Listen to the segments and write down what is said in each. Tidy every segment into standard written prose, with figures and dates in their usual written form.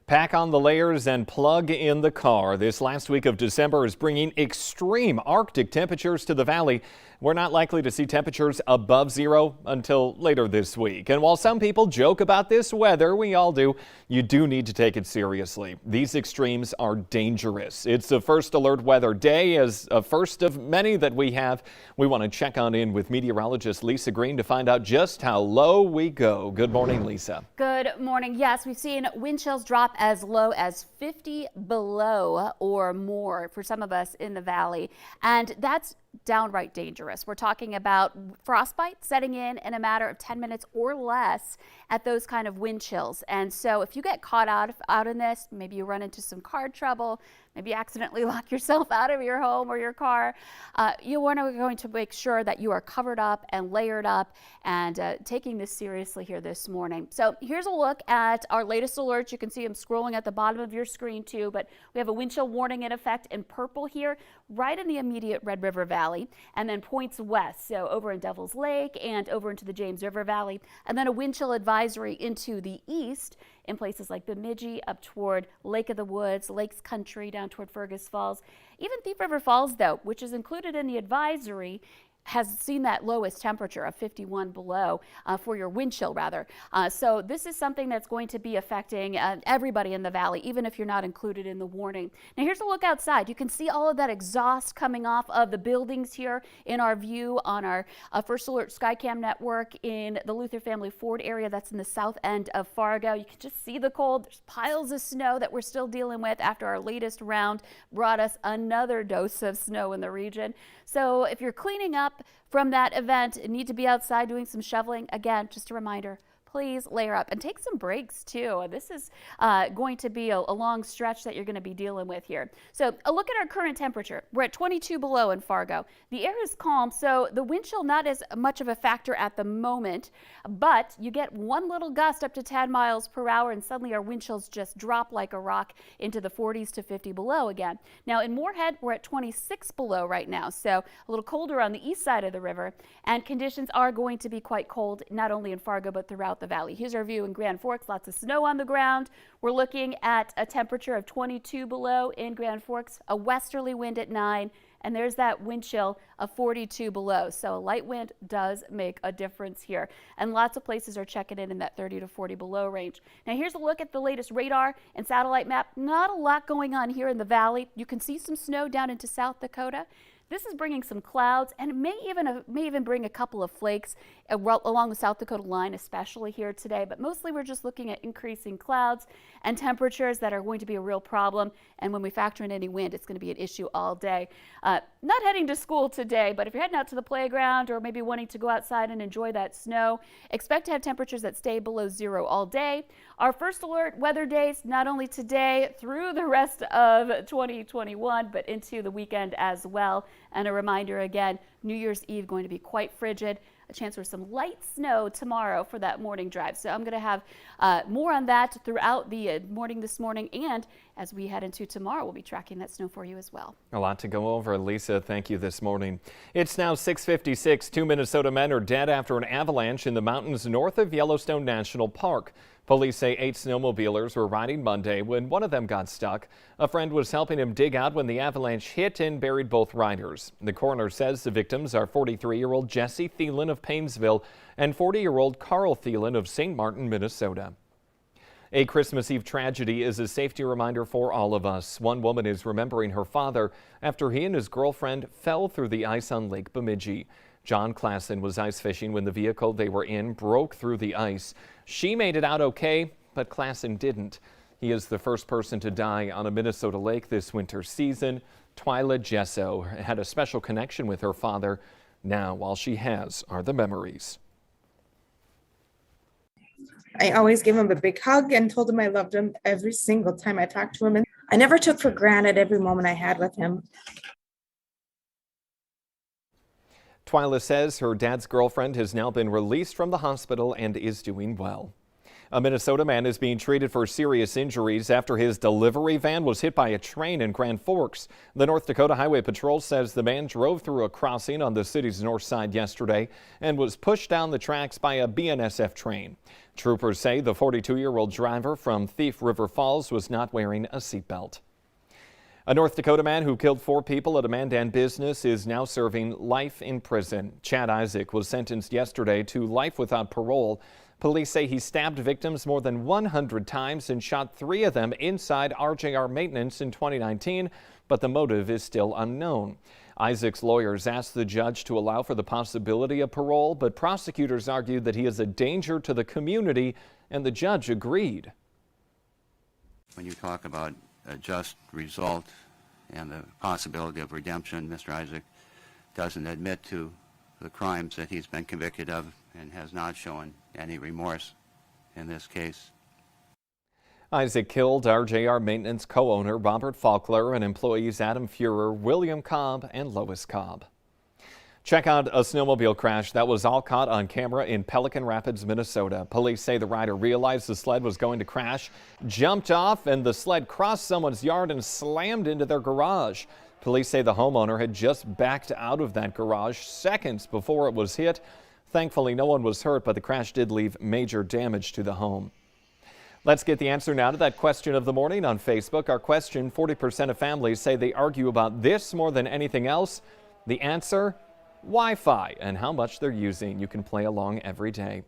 Pack on the layers and plug in the car. This last week of December is bringing extreme Arctic temperatures to the valley. We're not likely to see temperatures above zero until later this week. And while some people joke about this weather, we all do, you do need to take it seriously. These extremes are dangerous. It's the first alert weather day, as a first of many that we have. We want to check on in with meteorologist Lisa Green to find out just how low we go. Good morning, Lisa. Good morning. Yes, we've seen wind chills drop as low as 50 below or more for some of us in the valley, and that's downright dangerous. We're talking about frostbite setting in a matter of 10 minutes or less at those kind of wind chills. And so if you get caught out in this, maybe you run into some car trouble, maybe you accidentally lock yourself out of your home or your car, going to make sure that you are covered up and layered up and taking this seriously here this morning. So here's a look at our latest alerts. You can see them scrolling at the bottom of your screen too, but we have a wind chill warning in effect in purple here, right in the immediate Red River Valley, and then points west, so over in Devil's Lake and over into the James River Valley, and then a wind chill advisory into the east in places like Bemidji, up toward Lake of the Woods, Lakes Country, down toward Fergus Falls. Even Thief River Falls, though, which is included in the advisory, has seen that lowest temperature of 51 below for your wind chill, rather. So this is something that's going to be affecting everybody in the valley, even if you're not included in the warning. Now here's a look outside. You can see all of that exhaust coming off of the buildings here in our view on our First Alert Skycam network in the Luther Family Ford area. That's in the south end of Fargo. You can just see the cold. There's piles of snow that we're still dealing with after our latest round brought us another dose of snow in the region. So if you're cleaning up from that event and need to be outside doing some shoveling, again, just a reminder, please layer up and take some breaks too. This is going to be a long stretch that you're going to be dealing with here. So a look at our current temperature. We're at 22 below in Fargo. The air is calm, so the wind chill not as much of a factor at the moment, but you get one little gust up to 10 miles per hour and suddenly our wind chills just drop like a rock into the 40s to 50 below again. Now in Moorhead, we're at 26 below right now, so a little colder on the east side of the river, and conditions are going to be quite cold, not only in Fargo, but throughout the valley. Here's our view in Grand Forks, lots of snow on the ground. We're looking at a temperature of 22 below in Grand Forks, a westerly wind at 9, and there's that wind chill of 42 below. So a light wind does make a difference here. And lots of places are checking in that 30 to 40 below range. Now here's a look at the latest radar and satellite map. Not a lot going on here in the valley. You can see some snow down into South Dakota. This is bringing some clouds, and it may even bring a couple of flakes along the South Dakota line, especially here today. But mostly we're just looking at increasing clouds and temperatures that are going to be a real problem. And when we factor in any wind, it's going to be an issue all day. Not heading to school today, but if you're heading out to the playground or maybe wanting to go outside and enjoy that snow, expect to have temperatures that stay below zero all day. Our first alert weather days, not only today through the rest of 2021, but into the weekend as well. And a reminder again, New Year's Eve going to be quite frigid. A chance for some light snow tomorrow for that morning drive. So I'm going to have more on that throughout the morning this morning. And as we head into tomorrow, we'll be tracking that snow for you as well. A lot to go over. Lisa, thank you this morning. It's now 6:56. 2 Minnesota men are dead after an avalanche in the mountains north of Yellowstone National Park. Police say 8 snowmobilers were riding Monday when one of them got stuck. A friend was helping him dig out when the avalanche hit and buried both riders. The coroner says the victims are 43-year-old Jesse Thielen of Painesville and 40-year-old Carl Thielen of St. Martin, Minnesota. A Christmas Eve tragedy is a safety reminder for all of us. One woman is remembering her father after he and his girlfriend fell through the ice on Lake Bemidji. John Klassen was ice fishing when the vehicle they were in broke through the ice. She made it out okay, but Klassen didn't. He is the first person to die on a Minnesota lake this winter season. Twyla Jesso had a special connection with her father. Now, all she has are the memories. I always gave him a big hug and told him I loved him every single time I talked to him. And I never took for granted every moment I had with him. Twyla says her dad's girlfriend has now been released from the hospital and is doing well. A Minnesota man is being treated for serious injuries after his delivery van was hit by a train in Grand Forks. The North Dakota Highway Patrol says the man drove through a crossing on the city's north side yesterday and was pushed down the tracks by a BNSF train. Troopers say the 42-year-old driver from Thief River Falls was not wearing a seatbelt. A North Dakota man who killed 4 people at a Mandan business is now serving life in prison. Chad Isaac was sentenced yesterday to life without parole. Police say he stabbed victims more than 100 times and shot 3 of them inside RJR Maintenance in 2019, but the motive is still unknown. Isaac's lawyers asked the judge to allow for the possibility of parole, but prosecutors argued that he is a danger to the community, and the judge agreed. When you talk about a just result and the possibility of redemption, Mr. Isaac doesn't admit to the crimes that he's been convicted of and has not shown any remorse in this case. Isaac killed RJR Maintenance co-owner Robert Faulkner and employees Adam Fuhrer, William Cobb, and Lois Cobb. Check out a snowmobile crash that was all caught on camera in Pelican Rapids, Minnesota. Police say the rider realized the sled was going to crash, jumped off, and the sled crossed someone's yard and slammed into their garage. Police say the homeowner had just backed out of that garage seconds before it was hit. Thankfully, no one was hurt, but the crash did leave major damage to the home. Let's get the answer now to that question of the morning on Facebook. Our question, 40% of families say they argue about this more than anything else. The answer, Wi-Fi and how much they're using. You can play along every day.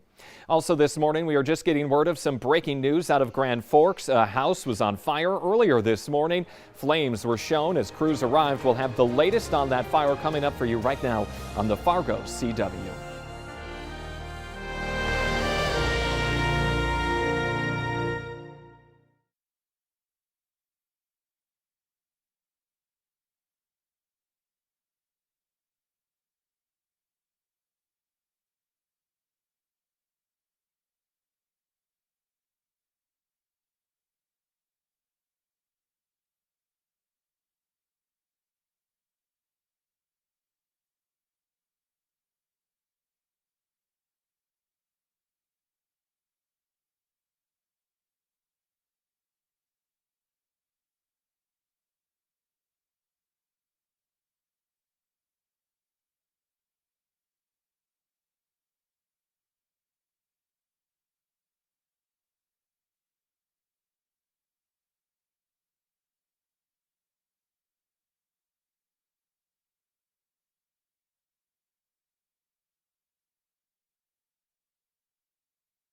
Also this morning, we are just getting word of some breaking news out of Grand Forks. A house was on fire earlier this morning. Flames were shown as crews arrived. We'll have the latest on that fire coming up for you right now on the Fargo CW.